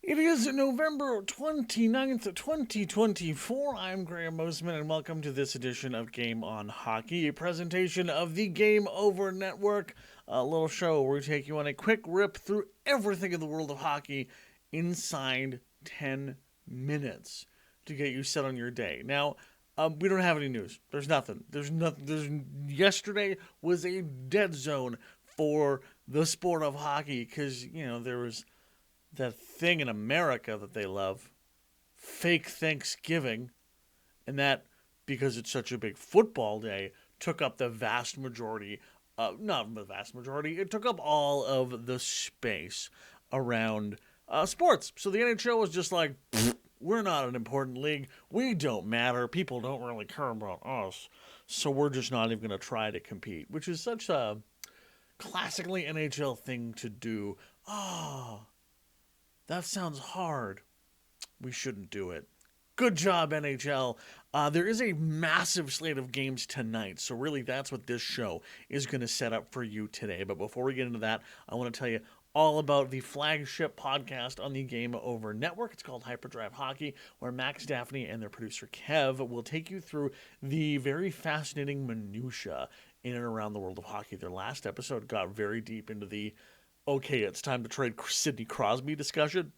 It is November 29th, 2024. I'm Graham Mosimann, and welcome to this edition of Game on Hockey, a presentation of the Game Over Network, a little show where we take you on a quick rip through everything in the world of hockey inside 10 minutes to get you set on your day. Now, we don't have any news. There's nothing. Yesterday was a dead zone for the sport of hockey because, there was that thing in America that they love, fake Thanksgiving, and that, because it's such a big football day, took up the vast majority, not the vast majority, it took up all of the space around sports. So the NHL was just like, we're not an important league. We don't matter. People don't really care about us. So we're just not even going to try to compete, which is such a classically NHL thing to do. That sounds hard. We shouldn't do it. Good job, NHL. There is a massive slate of games tonight, so really that's what this show is going to set up for you today. But before we get into that, I want to tell you all about the flagship podcast on the Game Over Network. It's called Hyperdrive Hockey, where Max Daphne and their producer Kev will take you through the very fascinating minutia in and around the world of hockey. Their last episode got very deep into the okay, it's time to trade Sydney Crosby discussion.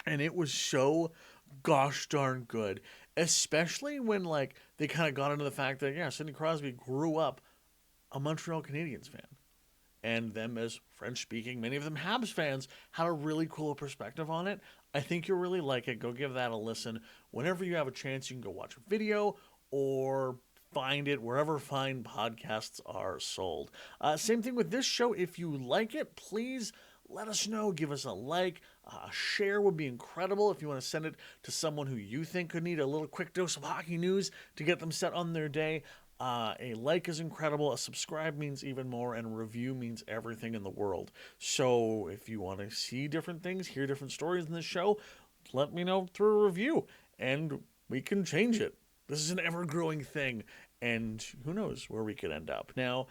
And it was so gosh darn good. Especially when they kind of got into the fact that, Sidney Crosby grew up a Montreal Canadiens fan. And them as French speaking, many of them Habs fans, had a really cool perspective on it. I think you'll really like it. Go give that a listen. Whenever you have a chance, you can go watch a video or find it wherever fine podcasts are sold. Same thing with this show. If you like it, please let us know. Give us a like. A share would be incredible if you want to send it to someone who you think could need a little quick dose of hockey news to get them set on their day. A like is incredible. A subscribe means even more, and a review means everything in the world. So if you want to see different things, hear different stories in this show, let me know through a review, and we can change it. This is an ever-growing thing, and who knows where we could end up. Now,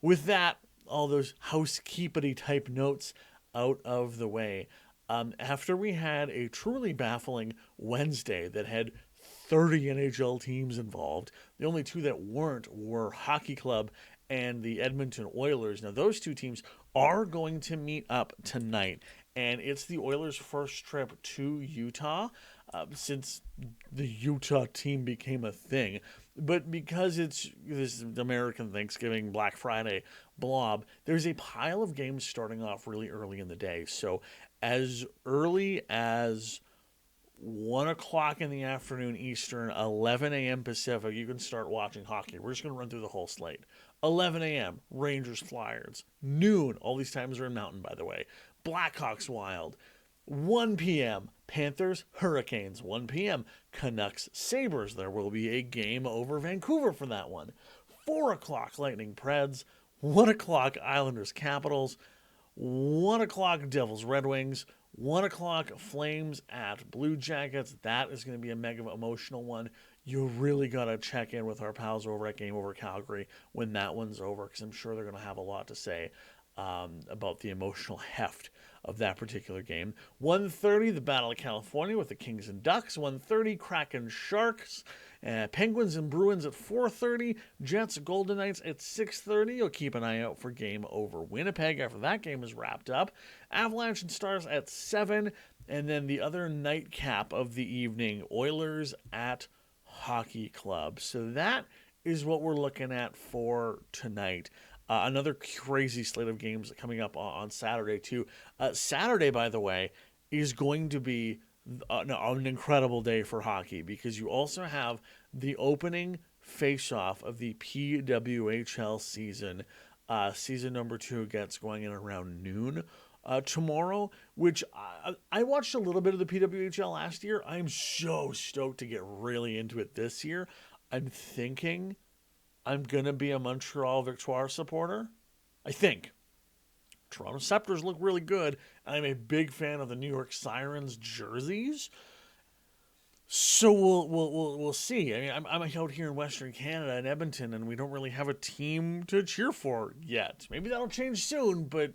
with that, all those housekeepity type notes out of the way, after we had a truly baffling Wednesday that had 30 NHL teams involved, the only two that weren't were Hockey Club and the Edmonton Oilers. Now, those two teams are going to meet up tonight, and it's the Oilers' first trip to Utah since the Utah team became a thing. But because it's this American Thanksgiving, Black Friday blob, there's a pile of games starting off really early in the day. So as early as 1 o'clock in the afternoon Eastern, 11 a.m. Pacific, you can start watching hockey. We're just going to run through the whole slate. 11 a.m., Rangers, Flyers. Noon, all these times are in Mountain, by the way. Blackhawks, Wild. 1 p.m., Panthers, Hurricanes. 1 p.m., Canucks, Sabres. There will be a game over Vancouver for that one. 4 o'clock, Lightning, Preds. 1 o'clock, Islanders, Capitals. 1 o'clock, Devils, Red Wings. 1 o'clock, Flames at Blue Jackets. That is going to be a mega emotional one. You really got to check in with our pals over at Game Over Calgary when that one's over, because I'm sure they're going to have a lot to say about the emotional heft of that particular game. 1:30, the Battle of California with the Kings and Ducks. 1:30, Kraken Sharks. Penguins and Bruins at 4:30. Jets Golden Knights at 6:30. You'll keep an eye out for Game Over Winnipeg after that game is wrapped up. Avalanche and Stars at 7. And then the other nightcap of the evening, Oilers at Hockey Club. So that is what we're looking at for tonight. Another crazy slate of games coming up on Saturday, too. Saturday, by the way, is going to be an incredible day for hockey because you also have the opening face-off of the PWHL season. Season number 2 gets going in around noon tomorrow, which I watched a little bit of the PWHL last year. I'm so stoked to get really into it this year. I'm thinking I'm going to be a Montreal Victoire supporter. I think. Toronto Scepters look really good. I'm a big fan of the New York Sirens jerseys. So we'll see. I mean, I'm out here in Western Canada in Edmonton, and we don't really have a team to cheer for yet. Maybe that'll change soon, but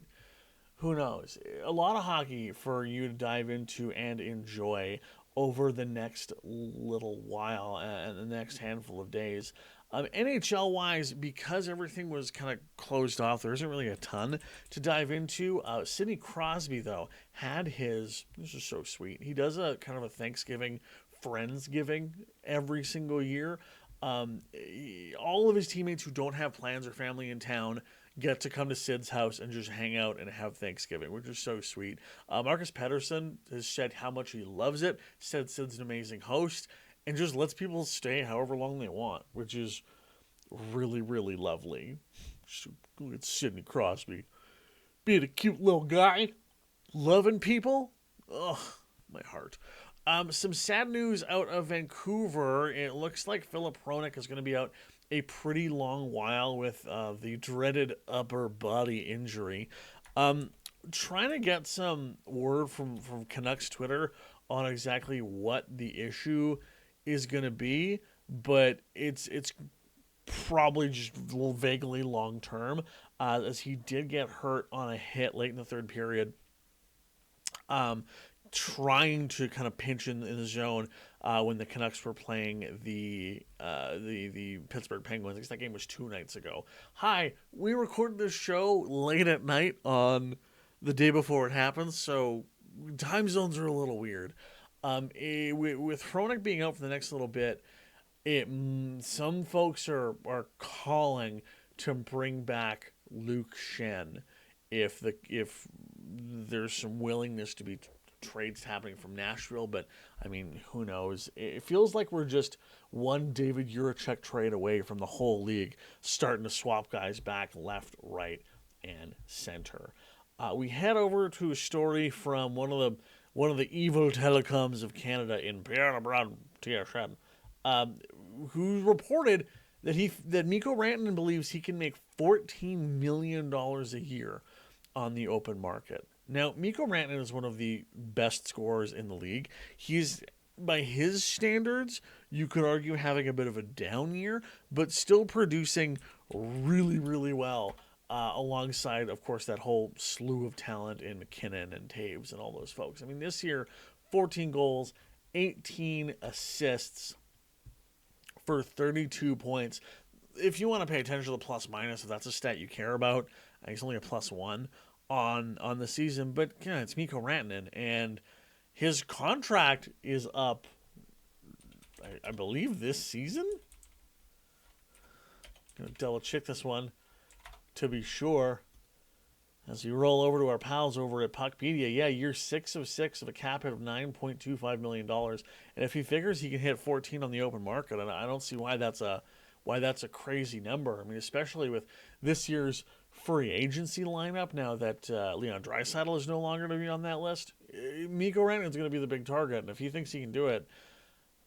who knows? A lot of hockey for you to dive into and enjoy over the next little while and the next handful of days. NHL wise, because everything was kind of closed off, there isn't really a ton to dive into. Sydney Crosby, though, had his. This is so sweet. He does a kind of a Thanksgiving Friendsgiving every single year. All of his teammates who don't have plans or family in town get to come to Sid's house and just hang out and have Thanksgiving, which is so sweet. Marcus Pettersson has said how much he loves it, said Sid's an amazing host, and just lets people stay however long they want, which is really, really lovely. It's Sidney Crosby. Being a cute little guy, loving people. Ugh, my heart. Some sad news out of Vancouver. It looks like Philip Hronek is going to be out a pretty long while with the dreaded upper body injury. Trying to get some word from Canucks Twitter on exactly what the issue is going to be, but it's probably just a little vaguely long term, as he did get hurt on a hit late in the third period. Trying to kind of pinch in the zone when the Canucks were playing the Pittsburgh Penguins. I guess that game was 2 nights ago. Hi, we recorded this show late at night on the day before it happened, so time zones are a little weird. With Hronek being out for the next little bit, some folks are calling to bring back Luke Schenn if there's some willingness to be trades happening from Nashville, but I mean, who knows? It feels like we're just one David Juracek trade away from the whole league starting to swap guys back left, right, and center. We head over to a story from one of the evil telecoms of Canada in Pierre LeBrun TSN, who reported that Mikko Rantanen believes he can make $14 million a year on the open market. Now, Mikko Rantanen is one of the best scorers in the league. He's, by his standards, you could argue having a bit of a down year, but still producing really, really well alongside, of course, that whole slew of talent in McKinnon and Taves and all those folks. I mean, this year, 14 goals, 18 assists for 32 points. If you want to pay attention to the plus minus, if that's a stat you care about, he's only a +1 on the season, but yeah, it's Mikko Rantanen, and his contract is up, I believe, this season. Gonna double check this one to be sure. As we roll over to our pals over at Puckpedia, yeah, year 6 of 6 of a cap hit of $9.25 million, and if he figures he can hit 14 on the open market, I don't see why that's a crazy number. I mean, especially with this year's free agency lineup, now that Leon Draisaitl is no longer going to be on that list. Mikko Rantanen's going to be the big target, and if he thinks he can do it,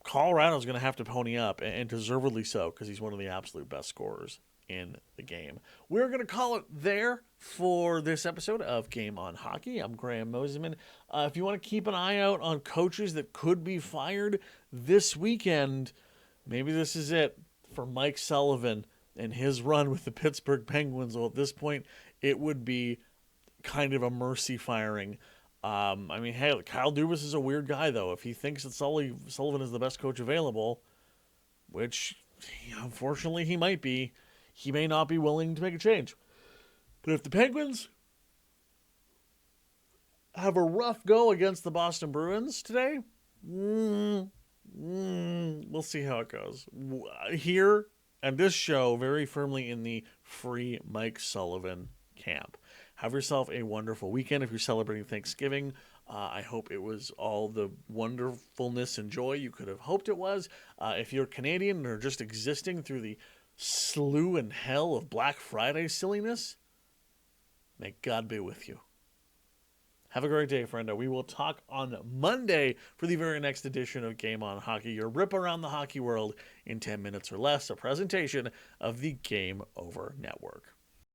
Colorado's going to have to pony up, and deservedly so, because he's one of the absolute best scorers in the game. We're going to call it there for this episode of Game on Hockey. I'm Graham Mosimann. If you want to keep an eye out on coaches that could be fired this weekend, maybe this is it for Mike Sullivan and his run with the Pittsburgh Penguins. Well, at this point, it would be kind of a mercy firing. I mean, hey, Kyle Dubas is a weird guy, though. If he thinks that Sullivan is the best coach available, which unfortunately he might be, he may not be willing to make a change. But if the Penguins have a rough go against the Boston Bruins today, we'll see how it goes. Here and this show, very firmly in the free Mike Sullivan camp. Have yourself a wonderful weekend. If you're celebrating Thanksgiving, I hope it was all the wonderfulness and joy you could have hoped it was. If you're Canadian and are just existing through the slew and hell of Black Friday silliness, may God be with you. Have a great day, friendo. We will talk on Monday for the very next edition of Game on Hockey, your rip around the hockey world in 10 minutes or less, a presentation of the Game Over Network.